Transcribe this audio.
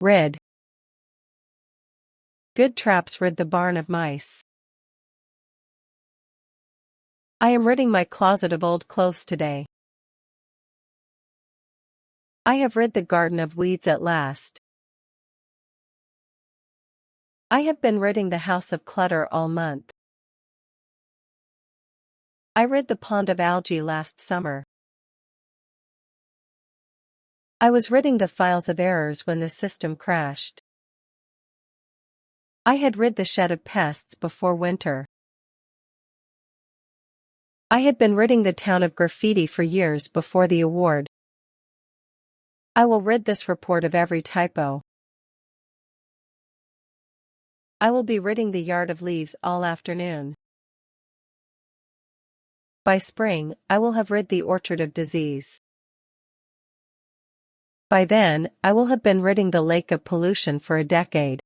Rid. Good traps rid the barn of mice. I am ridding my closet of old clothes today. I have rid the garden of weeds at last. I have been ridding the house of clutter all month. I rid the pond of algae last summer. I was ridding the files of errors when the system crashed. I had rid the shed of pests before winter. I had been ridding the town of graffiti for years before the award. I will rid this report of every typo. I will be ridding the yard of leaves all afternoon. By spring, I will have rid the orchard of disease. By then, I will have been ridding the lake of pollution for a decade.